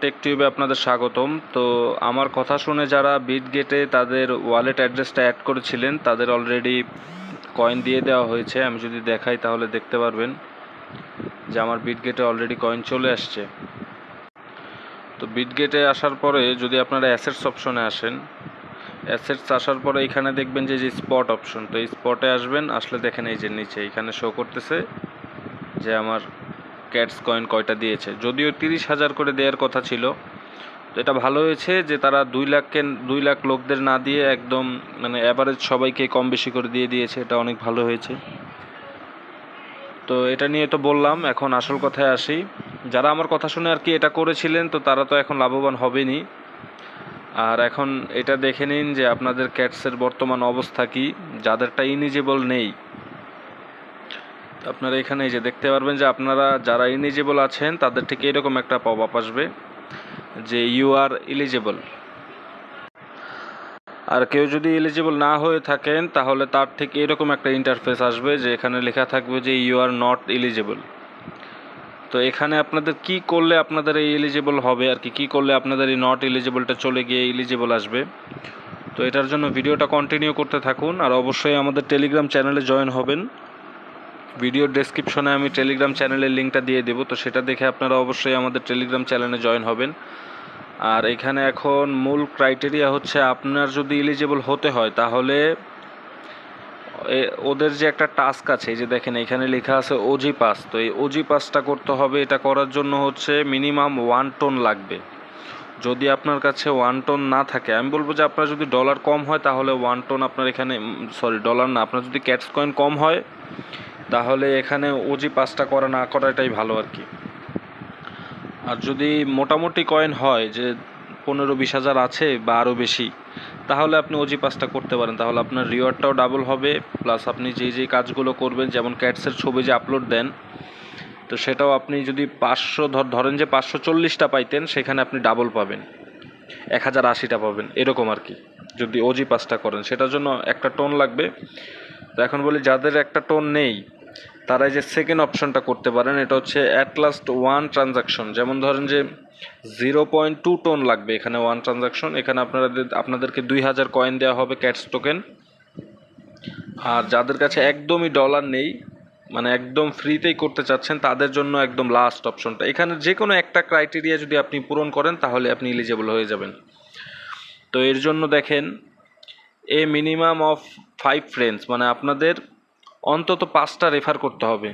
Take টিউবে আপনাদের স্বাগতম। তো আমার কথা শুনে যারা বিটগেটে তাদের ওয়ালেট অ্যাড্রেসটা অ্যাড করেছিলেন তাদের অলরেডি কয়েন দিয়ে দেওয়া হয়েছে। আমি যদি দেখাই তাহলে দেখতে পারবেন যে আমার বিটগেটে অলরেডি কয়েন চলে আসছে। তো বিটগেটে আসার পরে যদি আপনারা অ্যাসেটস অপশনে আসেন, অ্যাসেটস আসার পরে এখানে দেখবেন যে স্পট অপশন, তো এই স্পটে আসবেন। আসলে দেখেন এই যে নিচে এখানে শো করতেছে যে আমার ক্যাটস কয়েন কয়টা দিয়েছে। যদিও 30,000 করে দেওয়ার কথা ছিল, তো এটা ভালো হয়েছে যে তারা 2 লাখ লোকদের না দিয়ে একদম মানে অ্যাভারেজ সবাইকে কম বেশি করে দিয়ে দিয়েছে। এটা অনেক ভালো হয়েছে। তো এটা নিয়ে তো বললাম, এখন আসল কথায় আসি। যারা আমার কথা শুনে আর কি এটা করেছিলেন, তো তারা তো এখন লাভবান হবেনি। আর এখন এটা দেখে নিন যে আপনাদের ক্যাটসের বর্তমান অবস্থা কি। যাদেরটা ইনিজেবল নেই, আপনারা এখানে এই যে দেখতে পারবেন যে আপনারা যারা ইলিজিবল আছেন তাদের ঠিক এরকম একটা পপ আপ আসবে যে ইউ আর এলিজিবল। আর কেউ যদি এলিজিবল না হয়ে থাকেন তাহলে তার ঠিক এরকম একটা ইন্টারফেস আসবে যে এখানে লেখা থাকবে যে ইউ আর নট এলিজিবল। তো এখানে আপনাদের কি করলে আপনাদের এই এলিজিবল হবে আর কি করলে আপনাদের এই নট এলিজিবলটা চলে গিয়ে এলিজিবল আসবে। তো এটার জন্য ভিডিওটা কন্টিনিউ করতে থাকুন। আর অবশ্যই আমাদের টেলিগ্রাম চ্যানেলে জয়েন হবেন। ভিডিওর ডেসক্রিপশনে আমি টেলিগ্রাম চ্যানেলের লিঙ্কটা দিয়ে দেবো, তো সেটা দেখে আপনারা অবশ্যই আমাদের টেলিগ্রাম চ্যানেলে জয়েন হবেন। আর এখানে এখন মূল ক্রাইটেরিয়া হচ্ছে আপনার যদি এলিজিবল হতে হয় তাহলে ওদের যে একটা টাস্ক আছে, এই যে দেখেন এখানে লেখা আছে ওজি পাস। তো এই ওজি পাসটা করতে হবে। এটা করার জন্য হচ্ছে মিনিমাম 1 টন লাগবে। যদি আপনার কাছে 1 টন না থাকে, আমি বলবো যে আপনার যদি ডলার কম হয় তাহলে 1 টন আপনার এখানে, সরি ডলার না, আপনার যদি ক্যাটস কয়েন কম হয় তাহলে এখানে ওজি পাসটা করা না করাটাই ভালো আর কি। আর যদি মোটামুটি কয়েন হয় যে 15-20 হাজার আছে বা আরও বেশি, তাহলে আপনি ওজি পাসটা করতে পারেন। তাহলে আপনার রিওয়ার্ডটাও ডাবল হবে, প্লাস আপনি যেই কাজগুলো করবেন, যেমন ক্যাটসের ছবি যে আপলোড দেন, তো সেটাও আপনি যদি 500 ধরেন যে 540টা পাইতেন, সেখানে আপনি ডাবল পাবেন, 1080টা পাবেন, এরকম আর কি যদি ওজি পাসটা করেন। সেটার জন্য একটা টোন লাগবে। তো এখন বলি যাদের একটা টোন নেই তারা এই যে সেকেন্ড অপশনটা করতে পারেন। এটা হচ্ছে অ্যাট লাস্ট 1 ট্রানজাকশন। যেমন ধরেন যে 0.2 টোন লাগবে এখানে 1 ট্রানজাকশন। এখানে আপনাদেরকে 2000 কয়েন দেওয়া হবে ক্যাটস টোকেন। আর যাদের কাছে একদমই ডলার নেই, মানে একদম ফ্রিতেই করতে চাচ্ছেন, তাদের জন্য একদম লাস্ট অপশনটা। এখানে যে কোনো একটা ক্রাইটেরিয়া যদি আপনি পূরণ করেন তাহলে আপনি এলিজিবল হয়ে যাবেন। তো এর জন্য দেখেন মিনিমাম অফ 5 ফ্রেন্ডস, মানে আপনাদের অন্তত 5টা রেফার করতে হবে।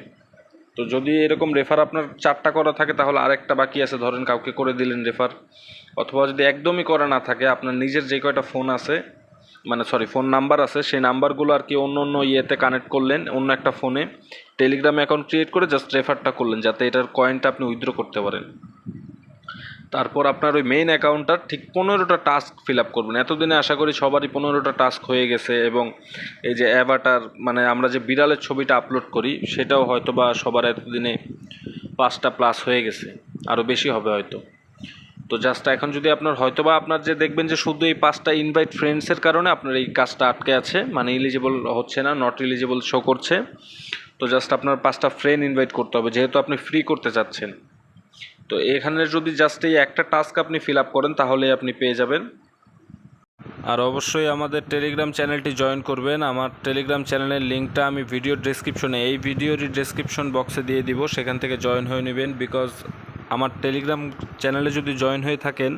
তো যদি এরকম রেফার আপনার 4টা করা থাকে তাহলে আরেকটা বাকি আছে, ধরেন কাউকে করে দিলেন রেফার। অথবা যদি একদমই করা না থাকে, আপনার নিজের যে কয়টা ফোন আছে, মানে ফোন নাম্বার আছে, সেই নাম্বারগুলো আর কি অন্য ইয়েতে কানেক্ট করলেন, অন্য একটা ফোনে টেলিগ্রাম অ্যাকাউন্ট ক্রিয়েট করে জাস্ট রেফারটা করলেন যাতে এটার কয়েনটা আপনি উইথড্র করতে পারেন। তারপর আপনার ওই মেইন অ্যাকাউন্টটার ঠিক 15টা টাস্ক ফিল আপ করবেন। এতদিনে আশা করি সবারই 15টা টাস্ক হয়ে গেছে, এবং এই যে অ্যাভাটার, মানে আমরা যে বিড়ালের ছবিটা আপলোড করি, সেটাও হয়তো বা সবার এতদিনে 5টা প্লাস হয়ে গেছে, আরও বেশি হবে হয়তো। তো জাস্ট এখন যদি আপনার যে দেখবেন যে শুধু এই 5টা ইনভাইট ফ্রেন্ডসের কারণে আপনার এই কাজটা আটকে আছে, মানে এলিজিবল হচ্ছে না, নট এলিজিবল শো করছে। তো জাস্ট আপনার 5টা ফ্রেন্ড ইনভাইট করতে হবে, যেহেতু আপনি ফ্রি করতে চাচ্ছেন। তো এখানে যদি জাস্ট এই একটা টাস্ক আপনি ফিল আপ করেন তাহলে আপনি পেয়ে যাবেন। আর অবশ্যই আমাদের টেলিগ্রাম চ্যানেলটি জয়েন করবেন। আমার টেলিগ্রাম চ্যানেলের লিঙ্কটা আমি ভিডিওর ডেসক্রিপশন বক্সে দিয়ে দিব, সেখান থেকে জয়েন হয়ে নেবেন। বিকজ আমার টেলিগ্রাম চ্যানেলে যদি জয়েন হয়ে থাকেন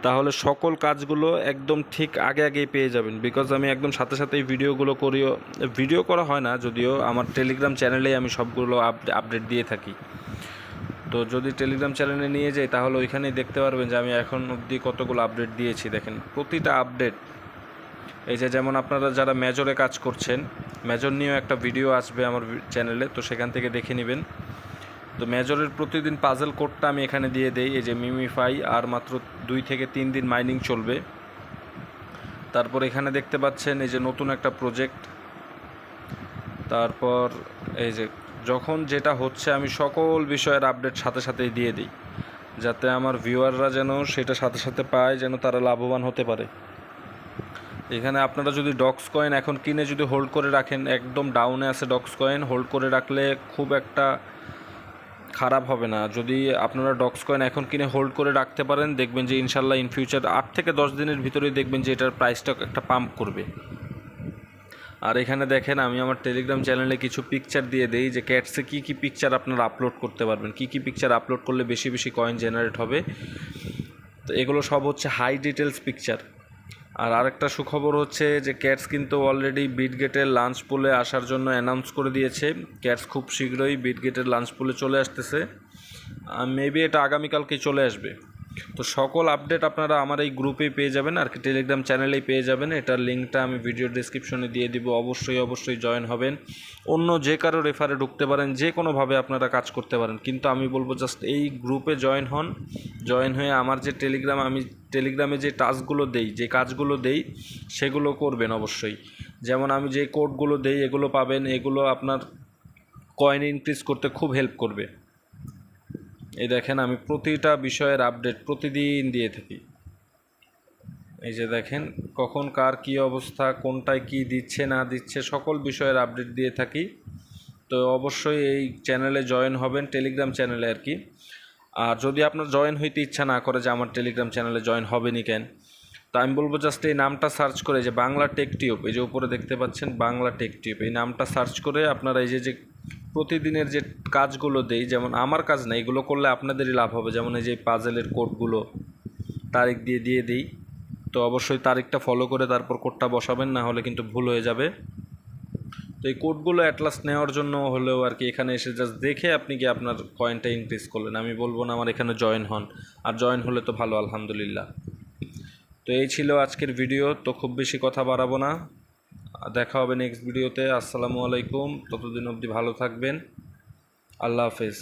তাহলে সকল কাজগুলো একদম ঠিক আগেই পেয়ে যাবেন। বিকজ আমি একদম সাথে সাথেই ভিডিও করা হয় না, যদিও আমার টেলিগ্রাম চ্যানেলেই আমি সবগুলো আপডেট দিয়ে থাকি। তো যদি টেলিগ্রাম চ্যানেলে নিয়ে যাই তাহলে ওইখানেই দেখতে পারবেন যে আমি এখন অবধি কতগুলো আপডেট দিয়েছি। দেখেন প্রতিটা আপডেট, এই যে যেমন আপনারা যারা মেজরে কাজ করছেন, মেজর নিয়েও একটা ভিডিও আসবে আমার চ্যানেলে, তো সেখান থেকে দেখে নেবেন। তো মেজরের প্রতিদিন পাজল কোডটা আমি এখানে দিয়ে দেই, এই যে মিমিফাই, আর মাত্র 2 থেকে 3 দিন মাইনিং চলবে। তারপর এখানে দেখতে পাচ্ছেন এই যে নতুন একটা প্রজেক্ট। তারপর এই যে যখন যেটা হচ্ছে আমি সকল বিষয়ের আপডেট সাথে সাথেই দিয়ে দিই, যাতে আমার ভিউয়াররা যেন সেটা সাথে সাথে পায়, যেন তারা লাভবান হতে পারে। এখানে আপনারা যদি ডক্স কয়েন এখন কিনে যদি হোল্ড করে রাখেন, একদম ডাউনে আছে ডক্স কয়েন, হোল্ড করে রাখলে খুব একটা খারাপ হবে না। যদি আপনারা ডক্স কয়েন এখন কিনে হোল্ড করে রাখতে পারেন, দেখবেন যে ইনশাল্লাহ ইন ফিউচার 8 থেকে 10 দিনের ভিতরেই দেখবেন যে এটার প্রাইসটা একটা পাম্প করবে। আর এখানে দেখেন আমি আমার টেলিগ্রাম চ্যানেলে কিছু পিকচার দিয়ে দেই যে ক্যাটসে কী কী পিকচার আপনারা আপলোড করতে পারবেন, কী কী পিকচার আপলোড করলে বেশি বেশি কয়েন জেনারেট হবে। তো এগুলো সব হচ্ছে হাই ডিটেলস পিকচার। আর আরেকটা সুখবর হচ্ছে যে ক্যাটস কিন্তু অলরেডি বিটগেটের লাঞ্চ পুলে আসার জন্য অ্যানাউন্স করে দিয়েছে। ক্যাটস খুব শীঘ্রই বিটগেটের লাঞ্চ পুলে চলে আসতেছে, মেবি এটা আগামীকালকে চলে আসবে। তো সকল আপডেট আপনারা আমার এই গ্রুপেই পেয়ে যাবেন আর কি, টেলিগ্রাম চ্যানেলেই পেয়ে যাবেন। এটার লিঙ্কটা আমি ভিডিও ডিসক্রিপশনে দিয়ে দিব, অবশ্যই জয়েন হবেন। অন্য যে কারো রেফারে ঢুকতে পারেন, যে কোনোভাবে আপনারা কাজ করতে পারেন, কিন্তু আমি বলবো জাস্ট এই গ্রুপে জয়েন হন। জয়েন হয়ে আমার যে আমি টেলিগ্রামে যে টাস্কগুলো দেই, যে কাজগুলো দেই সেগুলো করবেন অবশ্যই। যেমন আমি যে কোডগুলো দেই এগুলো পাবেন, এগুলো আপনার কয়েন ইনক্রিজ করতে খুব হেল্প করবে। এই দেখেন আমি প্রতিটা বিষয়ের আপডেট প্রতিদিন দিয়ে থাকি। এই যে দেখেন কখন কার কী অবস্থা, কোনটায় কী দিচ্ছে না দিচ্ছে, সকল বিষয়ের আপডেট দিয়ে থাকি। তো অবশ্যই এই চ্যানেলে জয়েন হবেন, টেলিগ্রাম চ্যানেলে আর কি। আর যদি আপনার জয়েন হইতে ইচ্ছা না করে যে আমার টেলিগ্রাম চ্যানেলে জয়েন হবেনি কেন, তো আমি বলবো জাস্ট এই নামটা সার্চ করে, যে বাংলা টেক টিউব, এই যে উপরে দেখতে পাচ্ছেন বাংলা টেক টিউব, এই নামটা সার্চ করে আপনারা এই যে প্রতিদিনের যে কাজগুলো দেই, যেমন আমার কাজ না, এগুলো করলে আপনাদেরই লাভ হবে। যেমন এই যে পাজেলের কোডগুলো তারিখ দিয়ে দিই, তো অবশ্যই তারিখটা ফলো করে তারপর কোডটা বসাবেন, না হলে কিন্তু ভুল হয়ে যাবে। তো এই কোডগুলো অ্যাটলাস্ট নেওয়ার জন্য হলেও আর কি এখানে এসে জাস্ট দেখে আপনি কি আপনার কয়েনটা ইনক্রিজ করলেন। আমি বলবো না আমার এখানে জয়েন হন, আর জয়েন হলে তো ভালো, আলহামদুলিল্লাহ। তো এই ছিল আজকের ভিডিও, তো খুব বেশি কথা বাড়াবো না, দেখা হবে নেক্সট ভিডিওতে। আসসালামু আলাইকুম, ততদিন অবধি ভালো থাকবেন, আল্লাহ হাফেজ।